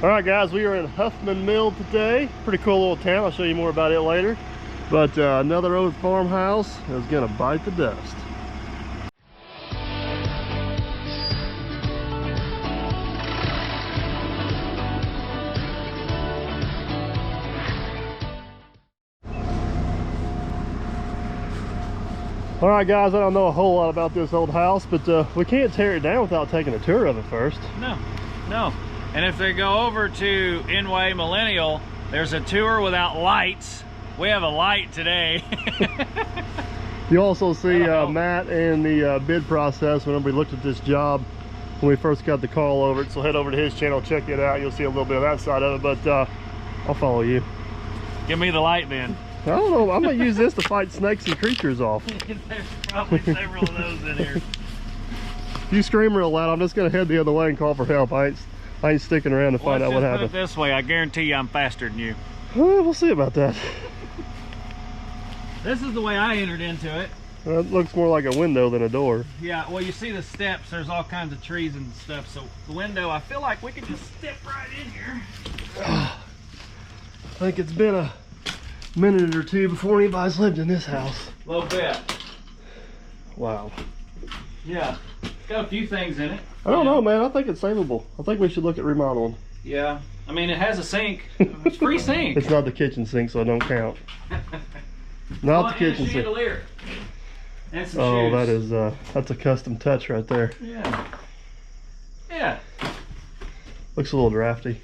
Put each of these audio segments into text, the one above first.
All right, guys, we are in Huffman Mill today. Pretty cool little town. I'll show you more about it later. But another old farmhouse is gonna bite the dust. All right, guys, I don't know a whole lot about this old house, but we can't tear it down without taking a tour of it first. No. And if they go over to Inway Millennial, there's a tour without lights. We have a light today. You also see Matt and the bid process whenever we looked at this job when we first got the call over it. So head over to his channel, check it out. You'll see a little bit of that side of it, but I'll follow you. Give me the light then. I don't know. I'm going to use this to fight snakes and creatures off. There's probably several of those in here. If you scream real loud, I'm just going to head the other way and call for help. I ain't sticking around to find out what happened. Let's put it this way, I guarantee you I'm faster than you. We'll see about that. This is the way I entered into it. It looks more like a window than a door. Yeah, well, you see the steps, there's all kinds of trees and stuff, so the window, I feel like we could just step right in here. I think it's been a minute or two before anybody's lived in this house. A little bit. Wow. Yeah, got a few things in it. I don't know, man. I think it's savable. I think we should look at remodeling. Yeah, I mean, it has a sink. It's free sink. It's not the kitchen sink, so it don't count. Not the kitchen sink. And some oh, shoes. that is that's a custom touch right there. Yeah. Looks a little drafty.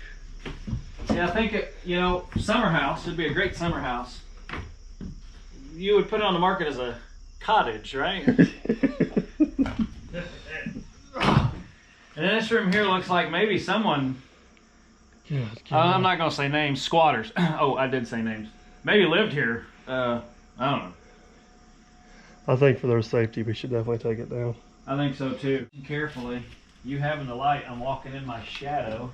Yeah, I think summer house would be a great summer house. You would put it on the market as a cottage, right? And this room here looks like maybe someone, I'm not going to say names, squatters. Oh, I did say names. Maybe lived here. I don't know. I think for their safety, we should definitely take it down. I think so too. Carefully. You having the light, I'm walking in my shadow.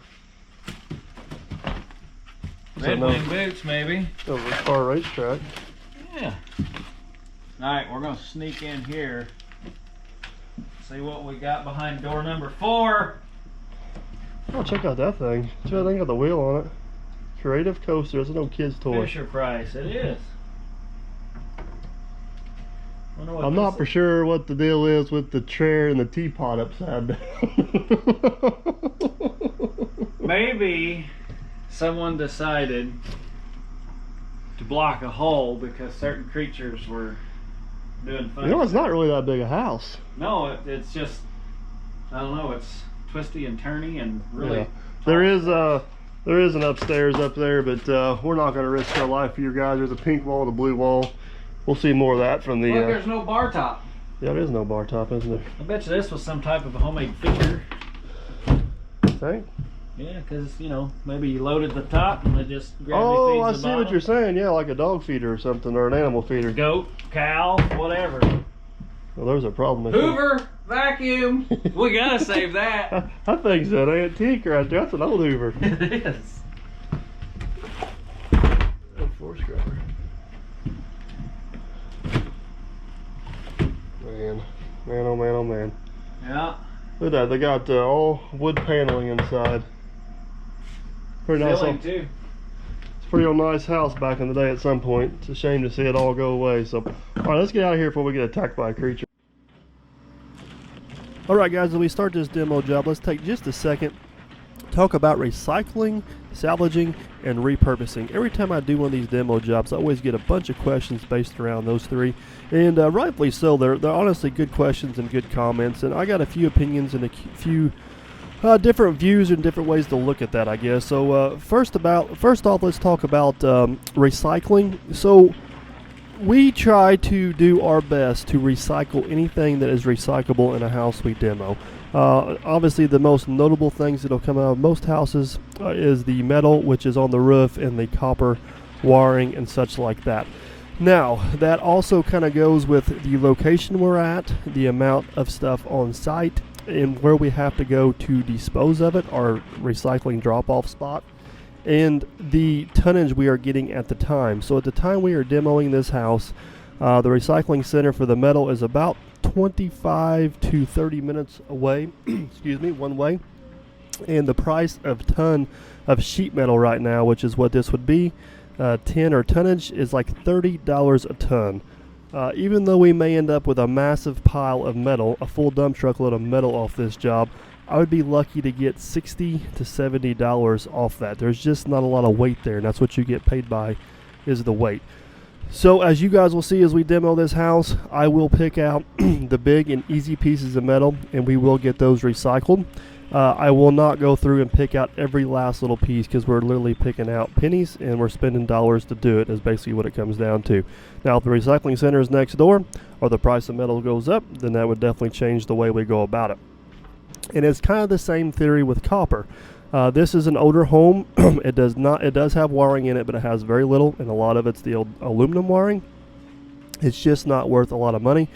Red Wing boots, maybe. Over a car racetrack. Yeah. Alright, we're going to sneak in here. See what we got behind door number 4. Oh, check out that thing. Check out that thing got the wheel on it. Creative coaster. It's an old kid's toy. Fisher Price, it is. I'm not for sure what the deal is with the chair and the teapot upside down. Maybe someone decided to block a hole because certain creatures were doing fun. You know, it's not really that big a house. No, it's just, I don't know, it's twisty and turny and really... Yeah. There is an upstairs up there, but we're not going to risk our life for you guys. There's a pink wall and a blue wall. We'll see more of that from the... Look, there's no bar top. Yeah, there is no bar top, isn't there? I bet you this was some type of a homemade feeder. Think? Yeah, because, maybe you loaded the top and it just gravity feeds the bottom. Oh, I see what you're saying. Yeah, like a dog feeder or something, or an animal feeder. Goat, cow, whatever. Well, there's a problem. Hoover, vacuum. We gotta save that. That thing's an antique right there. That's an old Hoover. It is. Floor scrubber. Man, oh man, oh man. Yeah. Look at that. They got all wood paneling inside. Pretty nice. Ceiling too. It's a pretty old nice house back in the day at some point. It's a shame to see it all go away. So, all right, let's get out of here before we get attacked by a creature. All right, guys, as we start this demo job, let's take just a second talk about recycling, salvaging, and repurposing. Every time I do one of these demo jobs, I always get a bunch of questions based around those three, and rightfully so. They're honestly good questions and good comments, and I got a few opinions and a few different views and different ways to look at that, I guess. So first off, let's talk about recycling. So we try to do our best to recycle anything that is recyclable in a house we demo. Obviously, the most notable things that will come out of most houses is the metal, which is on the roof, and the copper wiring and such like that. Now, that also kind of goes with the location we're at, the amount of stuff on site, and where we have to go to dispose of it, our recycling drop-off spot, and the tonnage we are getting at the time. So at the time we are demoing this house, the recycling center for the metal is about 25 to 30 minutes away, excuse me, one way. And the price of ton of sheet metal right now, which is what this would be, tin or tonnage, is like $30 a ton. Even though we may end up with a massive pile of metal, a full dump truck load of metal off this job, I would be lucky to get $60 to $70 off that. There's just not a lot of weight there, and that's what you get paid by, is the weight. So as you guys will see as we demo this house, I will pick out the big and easy pieces of metal, and we will get those recycled. I will not go through and pick out every last little piece, because we're literally picking out pennies and we're spending dollars to do it, is basically what it comes down to. Now, if the recycling center is next door or the price of metal goes up, then that would definitely change the way we go about it. And it's kind of the same theory with copper. This is an older home. It does have wiring in it, but it has very little, and a lot of it's the old aluminum wiring. It's just not worth a lot of money.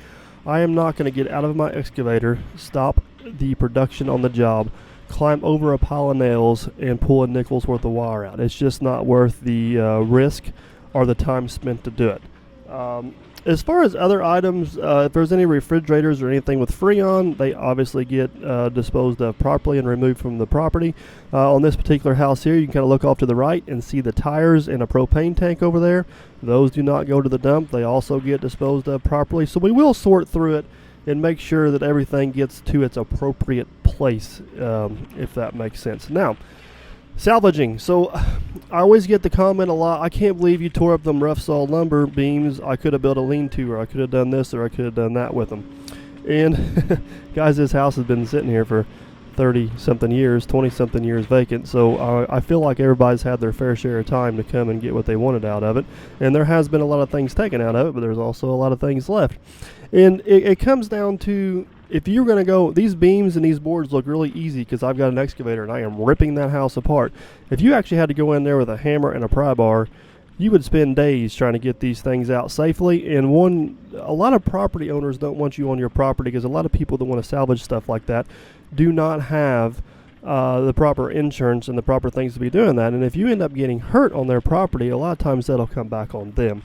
I am not going to get out of my excavator, stop the production on the job, climb over a pile of nails, and pull a nickel's worth of wire out. It's just not worth the risk or the time spent to do it. As far as other items, if there's any refrigerators or anything with Freon, they obviously get disposed of properly and removed from the property. On this particular house here, you can kind of look off to the right and see the tires and a propane tank over there. Those do not go to the dump. They also get disposed of properly. So we will sort through it and make sure that everything gets to its appropriate place, if that makes sense. Now, salvaging. So I always get the comment a lot, I can't believe you tore up them rough saw lumber beams. I could have built a lean-to, or I could have done this, or I could have done that with them. And guys, this house has been sitting here for 30-something years, 20-something years vacant. So I feel like everybody's had their fair share of time to come and get what they wanted out of it. And there has been a lot of things taken out of it, but there's also a lot of things left. And it comes down to, if you're going to go, these beams and these boards look really easy because I've got an excavator and I am ripping that house apart. If you actually had to go in there with a hammer and a pry bar, you would spend days trying to get these things out safely. And a lot of property owners don't want you on your property, because a lot of people that want to salvage stuff like that do not have the proper insurance and the proper things to be doing that. And if you end up getting hurt on their property, a lot of times that'll come back on them.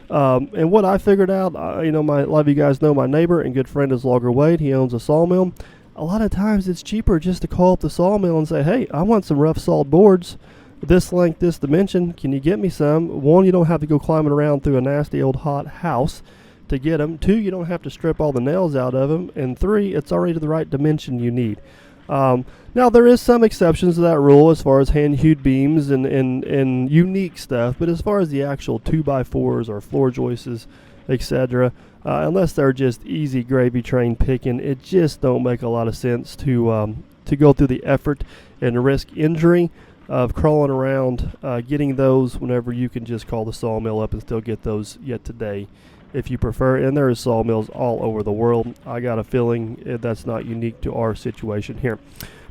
And what I figured out, a lot of you guys know my neighbor and good friend is Logger Wade. He owns a sawmill. A lot of times it's cheaper just to call up the sawmill and say, hey, I want some rough sawed boards, this length, this dimension. Can you get me some? One, you don't have to go climbing around through a nasty old hot house to get them. Two, you don't have to strip all the nails out of them. And three, it's already the right dimension you need. Now, there is some exceptions to that rule as far as hand-hewed beams and unique stuff, but as far as the actual 2x4s or floor joists, etc., unless they're just easy gravy train picking, it just don't make a lot of sense to go through the effort and risk injury of crawling around getting those, whenever you can just call the sawmill up and still get those yet today, if you prefer. And there is sawmills all over the world. I got a feeling that's not unique to our situation here.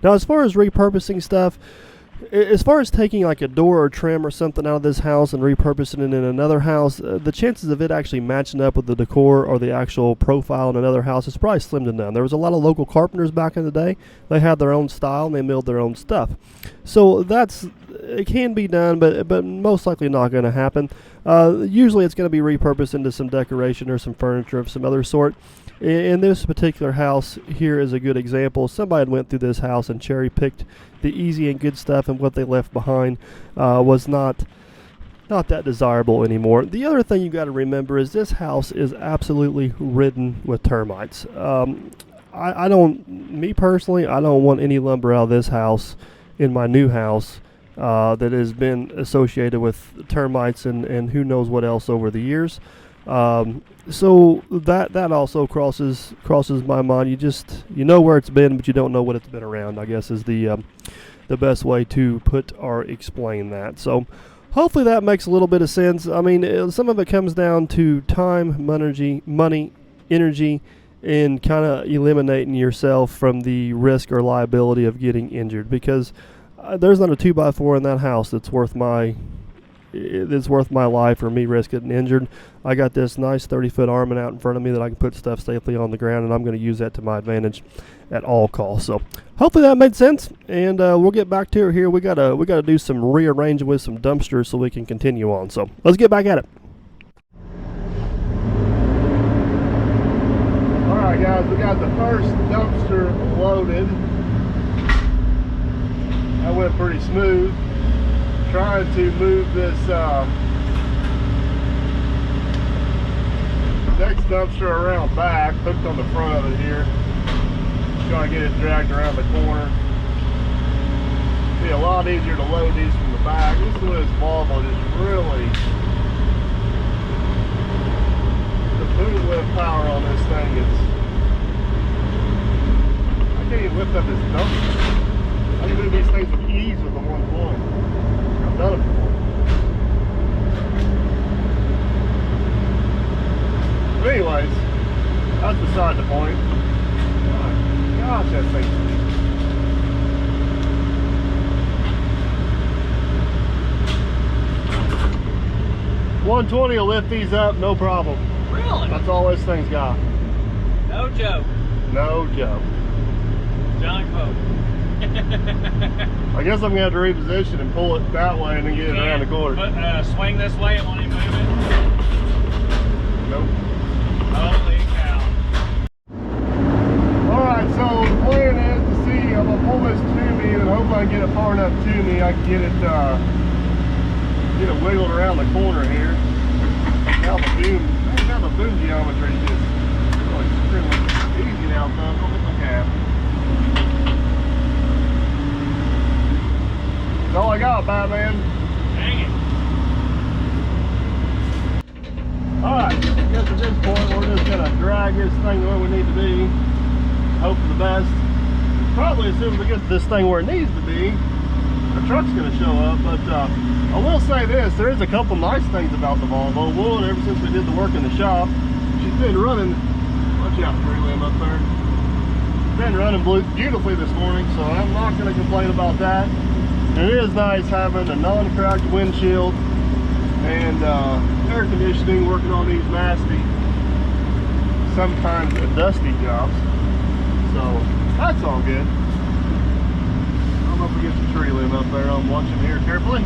Now, as far as repurposing stuff, as far as taking like a door or trim or something out of this house and repurposing it in another house, the chances of it actually matching up with the decor or the actual profile in another house is probably slim to none. There was a lot of local carpenters back in the day. They had their own style and they milled their own stuff. So it can be done, but most likely not going to happen. Usually it's going to be repurposed into some decoration or some furniture of some other sort. In this particular house here is a good example. Somebody went through this house and cherry-picked the easy and good stuff, and what they left behind was not that desirable anymore. The other thing you got to remember is this house is absolutely ridden with termites. Me personally, I don't want any lumber out of this house in my new house that has been associated with termites and who knows what else over the years. So that also crosses my mind. You know where it's been, but you don't know what it's been around, I guess, is the best way to put or explain that. So hopefully that makes a little bit of sense. I mean, some of it comes down to time, money, energy, and kind of eliminating yourself from the risk or liability of getting injured, because there's not a 2x4 in that house that's worth my life or me risk getting injured. I got this nice 30-foot arming out in front of me that I can put stuff safely on the ground, and I'm going to use that to my advantage at all costs. So hopefully that made sense, and we'll get back to it here. We gotta do some rearranging with some dumpsters so we can continue on. So let's get back at it. All right, guys, we got the first dumpster loaded. went pretty smooth. Trying to move this next dumpster around back, hooked on the front of it here. Trying to get it dragged around the corner. Be a lot easier to load these from the back. This is Volvo just really, the boom lift power on this thing is, I can't even lift up this dumpster. I can move these things with ease with the 120. I've done it before. But anyways, that's beside the point. Gosh, that thing's sweet. 120 will lift these up, no problem. Really? That's all this thing's got. No joke. No joke. John Pope. I guess I'm gonna have to reposition and pull it that way and then get it around the corner. But swing this way, it won't even move it. Nope. Holy cow. Alright, so the plan is to see, I'm gonna pull this to me and hopefully I can get it far enough to me, I can get it wiggled around the corner here. Now the boom geometry is just really extremely easy now, son. Don't hit my cap. That's all I got, Batman. Dang it. Alright, I guess at this point we're just gonna drag this thing where we need to be. Hope for the best. Probably as soon as we get this thing where it needs to be, the truck's gonna show up, but I will say this, there is a couple nice things about the Volvo. One, ever since we did the work in the shop, she's been running, watch out, prelim up there. Been running beautifully this morning, so I'm not going to complain about that. And it is nice having a non-cracked windshield and air conditioning working on these nasty, sometimes dusty jobs. So that's all good. I'm up against a tree limb up there. I'm watching here carefully.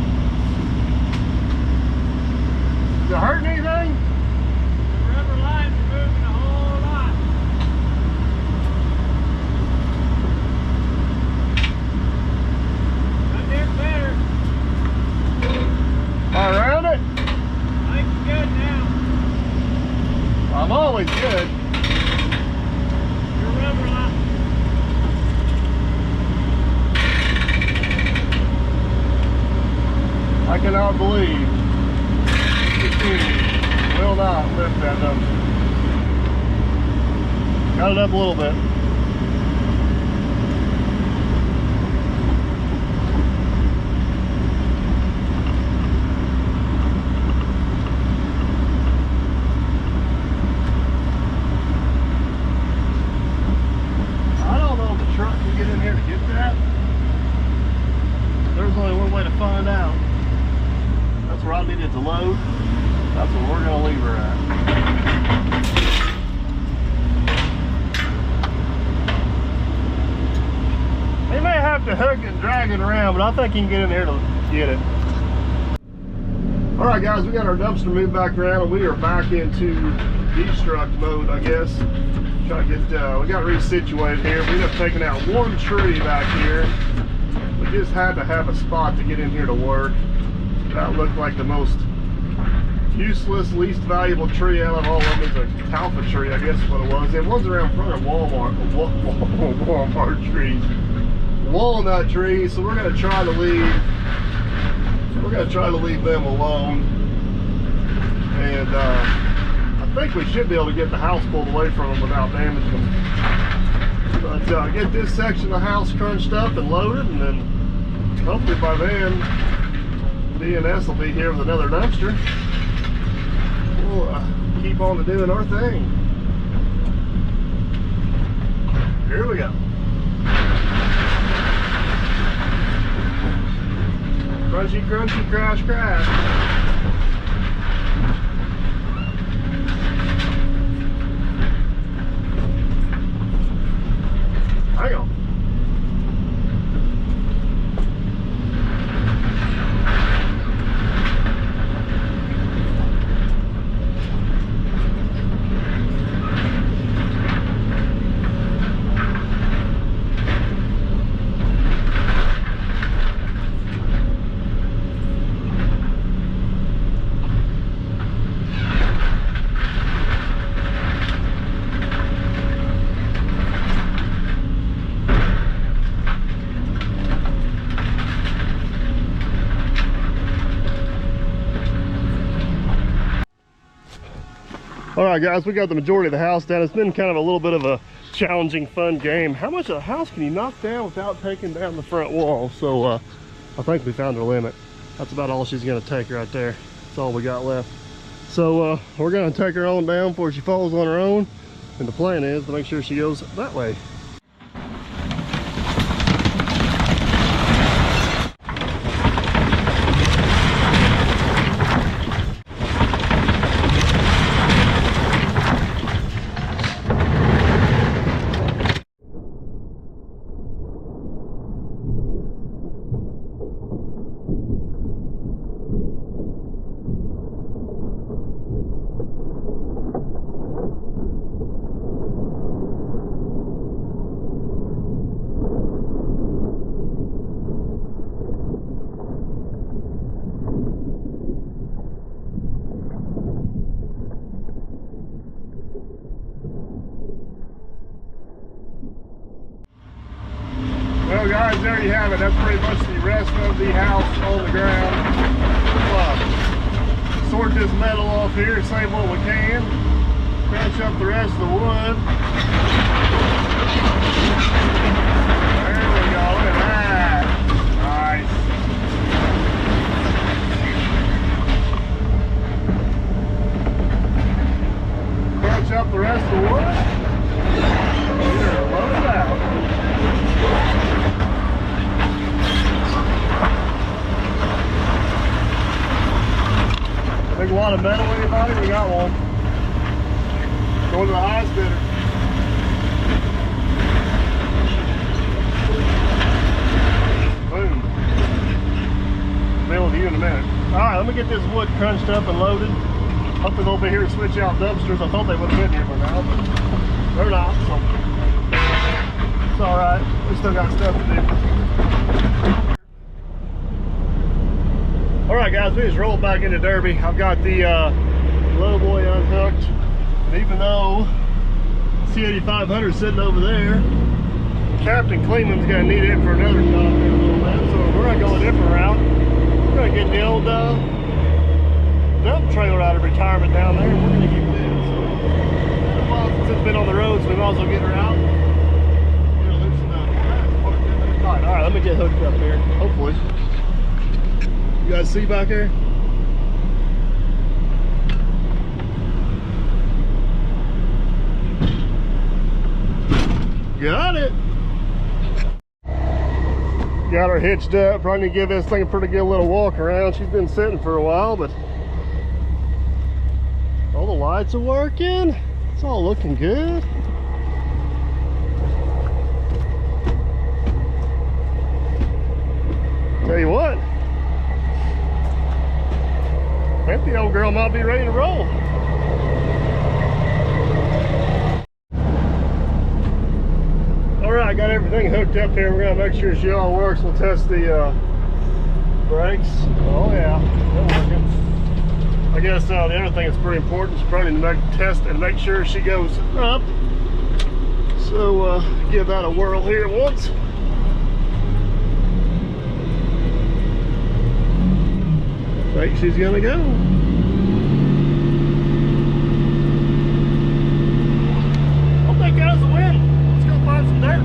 Is it hurting anything? The rubber lines are moving a whole lot. That did better. Around it? I think it's good now. I'm always good. Your rubber line. I cannot believe this thing will not lift that dumpster. Got it up a little bit. I don't know if the truck can get in here to get that. There's only one way to find out. That's where I needed to load. That's where we're going to leave her at. He may have to hook and drag it around, but I think he can get in here to get it. Alright guys, we got our dumpster moved back around and we are back into destruct mode, I guess. Try to get, we got resituated here. We ended up taking out one tree back here. We just had to have a spot to get in here to work. That looked like the most useless, least valuable tree out of all of them. It's a Talfa tree, I guess is what it was. It was around front of Walmart trees. Walnut trees, so we're gonna try to leave them alone. And I think we should be able to get the house pulled away from them without damaging them. But get this section of the house crunched up and loaded, and then hopefully by then D&S will be here with another dumpster. We'll keep on to doing our thing. Here we go. Crunchy, crunchy, crash, crash. Hang on. All right, guys, we got the majority of the house down. It's been kind of a little bit of a challenging, fun game. How much of a house can you knock down without taking down the front wall? So I think we found her limit. That's about all she's gonna take right there. That's all we got left. So we're gonna take her on down before she falls on her own. And the plan is to make sure she goes that way. Well, guys, there you have it. That's pretty much the rest of the house on the ground. We'll sort this metal off here, save what we can, crunch up the rest of the wood. There we go. Look at that. Nice. Crunch up the rest of the wood. Here, load it out. Big wad of metal, anybody? We got one. Going to the highest bidder. Boom. Bill with you in a minute. Alright, let me get this wood crunched up and loaded. Hopefully they'll be here to switch out dumpsters. I thought they would have been here by now, but they're not, so it's alright. We still got stuff to do. Alright, guys, we just rolled back into Derby. I've got the low boy unhooked. And even though C8500 is sitting over there, Captain Cleveland's going to need it for another job here in a little bit. So we're going to go a different route. We're going to get the old dump trailer out of retirement down there. And we're going to keep this. So, well, since it's been on the road, so we might as well get her out. Alright, let me get hooked up here, hopefully. You guys see back there? Got it. Got her hitched up. Probably need to give this thing a pretty good little walk around. She's been sitting for a while, but all the lights are working. It's all looking good. Tell you what, I think the old girl might be ready to roll. Alright, got everything hooked up here. We're going to make sure she all works. We'll test the brakes. Oh yeah, they're working. I guess the other thing that's pretty important is probably to test and make sure she goes up. So give that a whirl here once. I think she's gonna go. I'll take that as a win. Let's go find some dirt.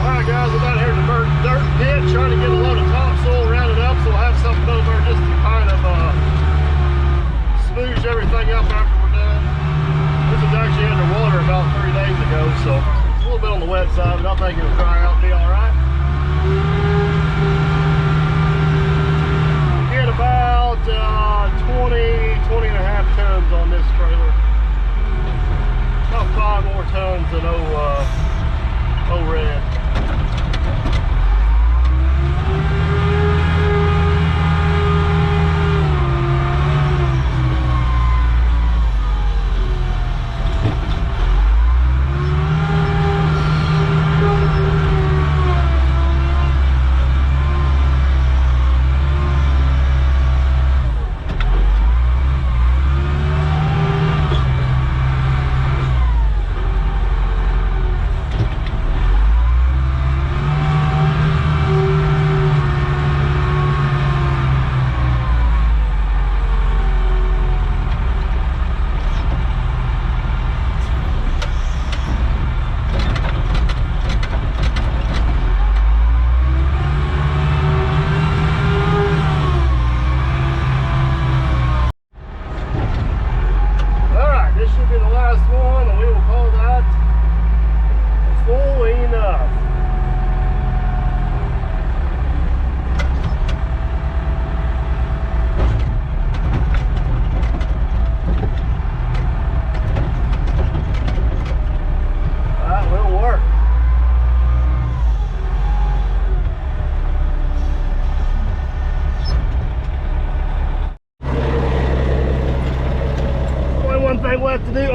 Alright, guys, we're down here in the dirt pit trying to get a load of topsoil rounded up so we'll have something over just to kind of smooth everything up after we're done. This is actually underwater about 3 days ago, so it's a little bit on the wet side, but I think it'll dry out and be alright.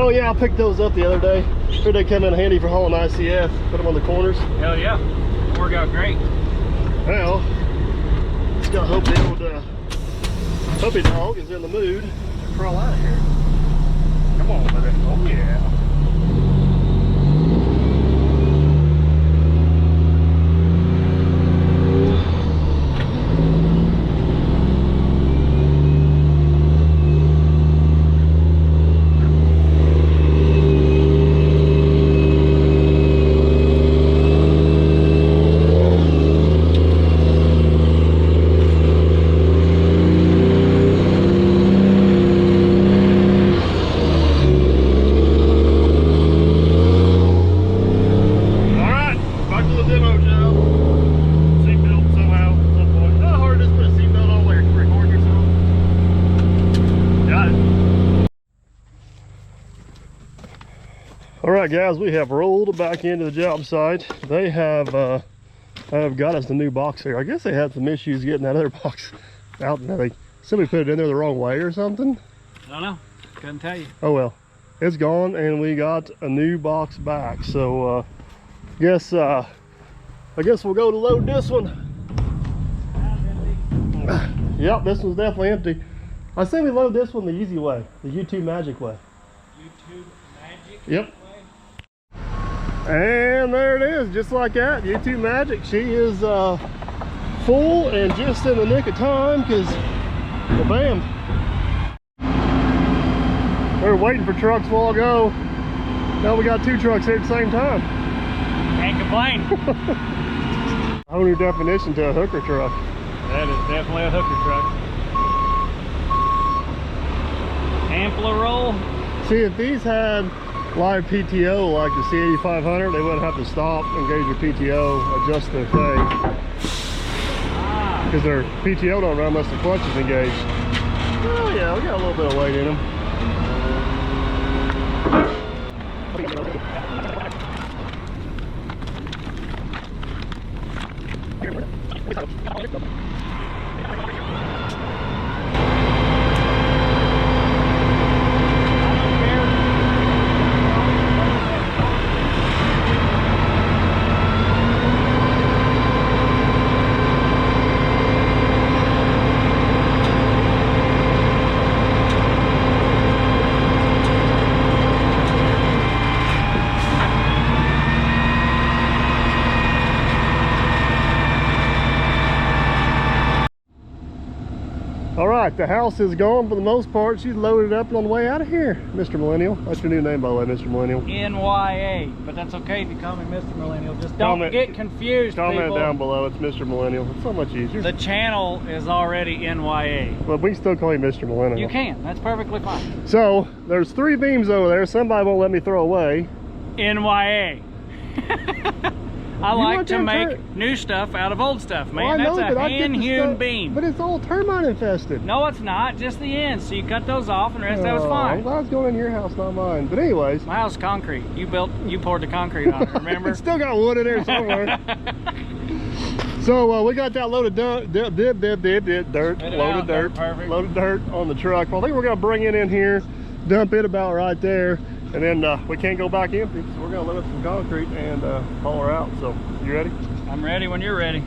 Oh yeah, I picked those up the other day. Sure, they come in handy for hauling ICF. Put them on the corners. Hell yeah. Work out great. Well, just gotta hope the old puppy dog is in the mood to crawl out of here. Come on, baby. Oh yeah. Alright guys, we have rolled back into the job site. They have got us the new box here. I guess they had some issues getting that other box out. Somebody put it in there the wrong way or something. I don't know. Couldn't tell you. Oh well, it's gone and we got a new box back. So I guess we'll go to load this one. Yep, this one's definitely empty. I say we load this one the easy way, the YouTube Magic way. YouTube Magic? Yep. And there it is, just like that. YouTube Magic. She is full and just in the nick of time because, well, bam. We were waiting for trucks a while ago. Now we got two trucks here at the same time. Can't complain. A whole new definition to a hooker truck. That is definitely a hooker truck. Ampler roll. See, if these had live PTO like the C8500, they wouldn't have to stop, engage your PTO, adjust their thing. Because their PTO don't run unless the clutch is engaged. Oh yeah, we got a little bit of weight in them. Alright, the house is gone for the most part. She's loaded up and on the way out of here. Mr. Millennial. That's your new name, by the way, Mr. Millennial. NYA, but that's okay if you call me Mr. Millennial. Just don't get confused, comment people. down below. It's Mr. Millennial. It's so much easier. The channel is already NYA. But we can still call you Mr. Millennial. You can. That's perfectly fine. So, there's 3 beams over there. Somebody won't let me throw away. NYA. I like to make new stuff out of old stuff, man. Well, that's a hand-hewn beam. But it's all termite infested. No, it's not. Just the ends. So you cut those off, and the rest of it's I'm fine. glad it's going in your house, not mine. But anyways. My house is concrete. You poured the concrete on it, remember? It's still got wood in there somewhere. So we got that loaded dirt, loaded dirt on the truck. Well, I think we're gonna bring it in here, dump it about right there, and then we can't go back empty, so we're gonna load up some concrete and haul her out. So you ready? I'm ready when you're ready.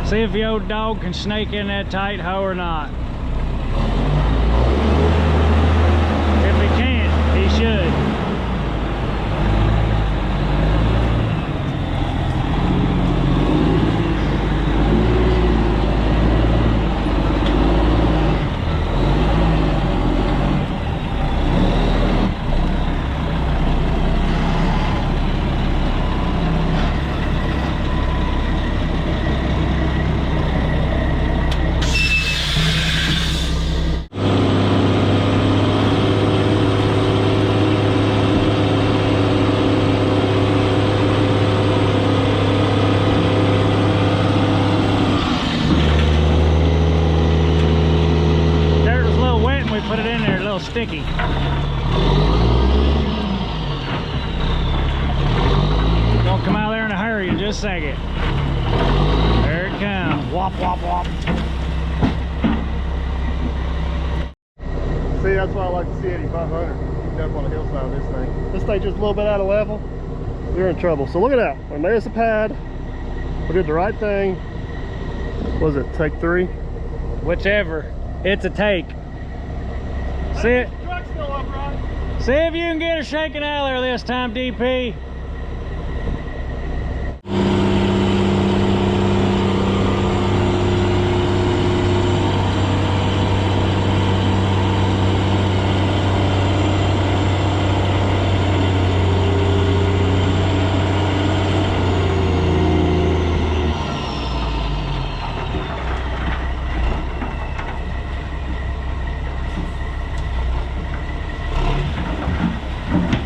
See if the old dog can snake in that tight hoe or not. If he can't, he should. Sticky. Don't come out there in a hurry in just a second. There it comes. Wop, wop, wop. See, that's why I like the C8500. backed up on the hillside of this thing. This thing just a little bit out of level, you're in trouble. So look at that. We made us a pad. We did the right thing. Was it take 3? Whichever. It's a take. See it. Truck's still upright. See if you can get her shaking out of there this time, DP.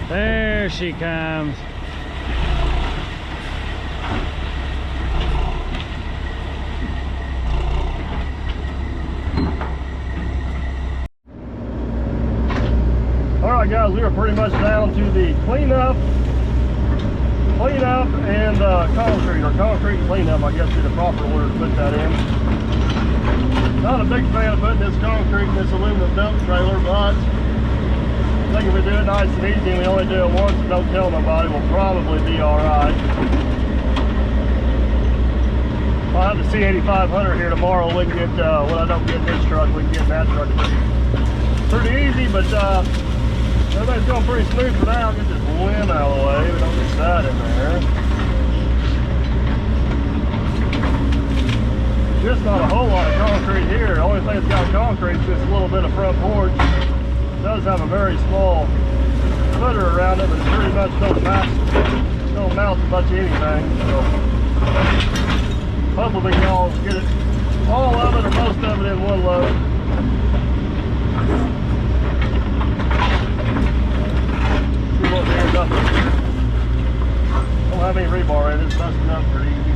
There she comes. All right, guys, we are pretty much down to the cleanup and concrete, or concrete cleanup, I guess, is the proper order to put that in. Not a big fan of putting this concrete in this aluminum dump trailer, but I think if we do it nice and easy and we only do it once and don't tell nobody, we'll probably be all right. I'll have the C8500 here tomorrow. We can get what I don't get in this truck, we can get in that truck pretty easy, but everything's going pretty smooth for now. Get this limb out of the way. We don't get that in there. Just not a whole lot of concrete here. The only thing that's got concrete is just a little bit of front porch. It does have a very small footer around it, but it's pretty much don't mount much of anything. So hopefully we can all get it, all of it or most of it in one load. See what we end up with. Don't have any rebar in it, it's busting up pretty easy.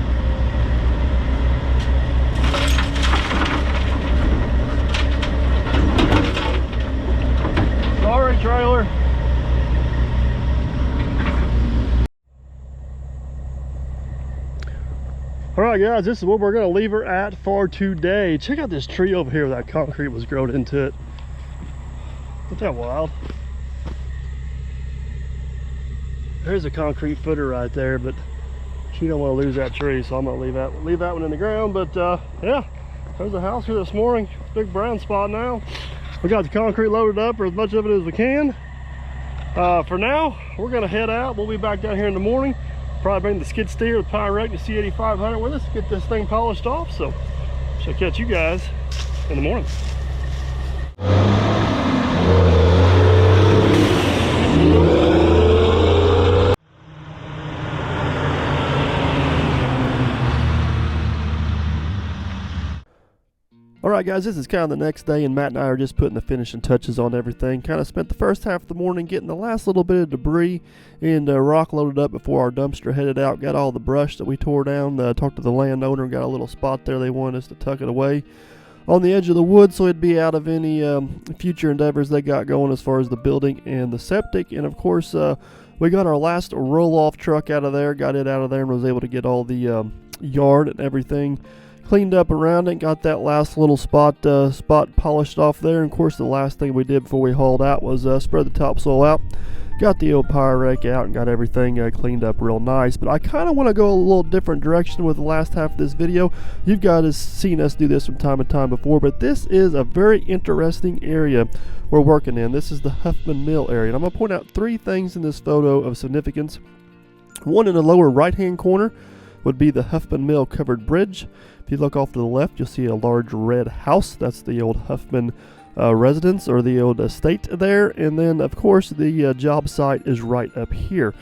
Sorry, trailer. All right, guys, this is what we're gonna leave her at for today. Check out this tree over here where that concrete was grown into it. Isn't that wild? There's a concrete footer right there, but she don't want to lose that tree, so I'm gonna leave that one in the ground. But yeah, there's a house here this morning. Big brown spot now. We got the concrete loaded up, or as much of it as we can. For now, we're gonna head out. We'll be back down here in the morning. Probably bring the skid steer, the Pyrex, the C8500 with us, get this thing polished off. So, shall catch you guys in the morning. Alright guys, this is kind of the next day, and Matt and I are just putting the finishing touches on everything. Kind of spent the first half of the morning getting the last little bit of debris and rock loaded up before our dumpster headed out. Got all the brush that we tore down, talked to the landowner, got a little spot there they wanted us to tuck it away on the edge of the wood so it'd be out of any future endeavors they got going as far as the building and the septic. And of course, we got our last roll-off truck out of there, got it out of there, and was able to get all the yard and everything cleaned up around it. Got that last little spot polished off there. And of course, the last thing we did before we hauled out was spread the topsoil out. Got the old Pyrex out and got everything cleaned up real nice. But I kind of want to go a little different direction with the last half of this video. You've guys seen us do this from time to time before, but this is a very interesting area we're working in. This is the Huffman Mill area, and I'm going to point out 3 things in this photo of significance. One, in the lower right hand corner would be the Huffman Mill covered bridge. If you look off to the left, you'll see a large red house. That's the old Huffman residence, or the old estate there. And then, of course, the job site is right up here.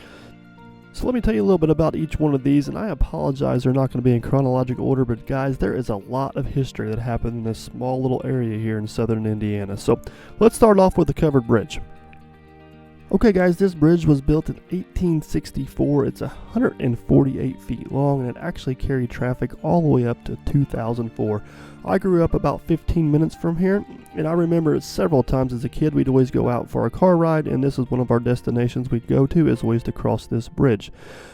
So let me tell you a little bit about each one of these, and I apologize they're not going to be in chronological order, but guys, there is a lot of history that happened in this small little area here in Southern Indiana. So let's start off with the covered bridge. Okay guys, this bridge was built in 1864. It's 148 feet long, and it actually carried traffic all the way up to 2004. I grew up about 15 minutes from here, and I remember several times as a kid we'd always go out for a car ride, and this is one of our destinations we'd go to, is always to cross this bridge.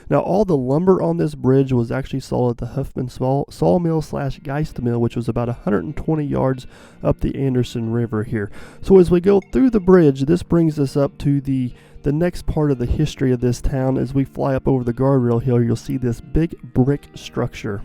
Now all the lumber on this bridge was actually sold at the Huffman sawmill / Geist mill, which was about 120 yards up the Anderson River here. So as we go through the bridge, this brings us up to the next part of the history of this town. As we fly up over the guardrail hill, you'll see this big brick structure.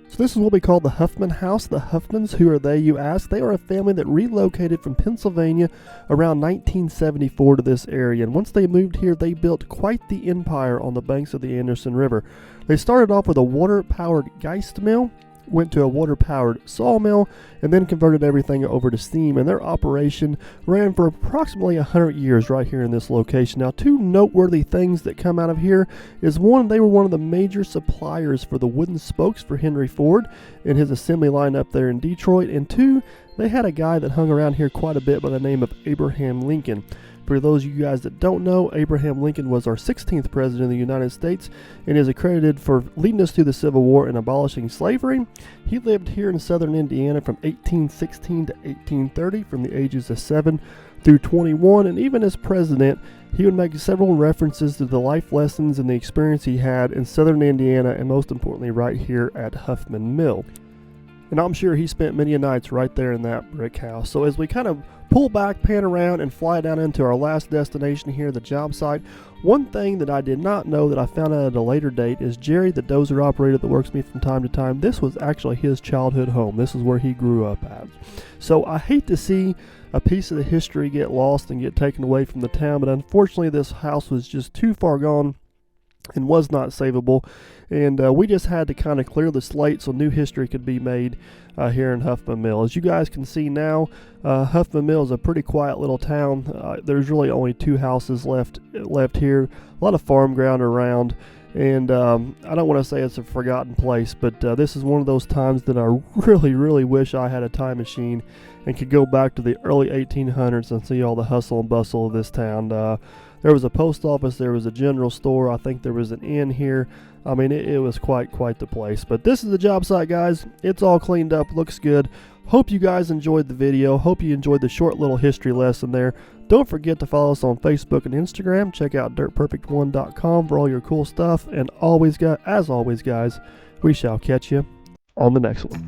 So this is what we call the Huffman house. The Huffmans, who are they, you ask? They are a family that relocated from Pennsylvania around 1974 to this area. And once they moved here, they built quite the empire on the banks of the Anderson River. They started off with a water-powered Geist mill, went to a water-powered sawmill, and then converted everything over to steam, and their operation ran for approximately 100 years right here in this location. Now, two noteworthy things that come out of here is, one, they were one of the major suppliers for the wooden spokes for Henry Ford and his assembly line up there in Detroit, and two, they had a guy that hung around here quite a bit by the name of Abraham Lincoln. For those of you guys that don't know, Abraham Lincoln was our 16th president of the United States and is accredited for leading us through the Civil War and abolishing slavery. He lived here in Southern Indiana from 1816 to 1830, from the ages of 7 through 21, and even as president, he would make several references to the life lessons and the experience he had in Southern Indiana, and most importantly right here at Huffman Mill. And I'm sure he spent many nights right there in that brick house. So as we kind of pull back, pan around, and fly down into our last destination here, the job site, one thing that I did not know that I found out at a later date is Jerry, the dozer operator that works with me from time to time, this was actually his childhood home. This is where he grew up at. So I hate to see a piece of the history get lost and get taken away from the town, but unfortunately this house was just too far gone and was not savable, and we just had to kind of clear the slate so new history could be made here in Huffman Mill. As you guys can see now, Huffman Mill is a pretty quiet little town. There's really only 2 houses left here, a lot of farm ground around, and I don't want to say it's a forgotten place, but this is one of those times that I really wish I had a time machine and could go back to the early 1800s and see all the hustle and bustle of this town. There was a post office, there was a general store, I think there was an inn here. I mean, it was quite the place. But this is the job site, guys. It's all cleaned up, looks good. Hope you guys enjoyed the video. Hope you enjoyed the short little history lesson there. Don't forget to follow us on Facebook and Instagram. Check out dirtperfect1.com for all your cool stuff. And as always, guys, we shall catch you on the next one.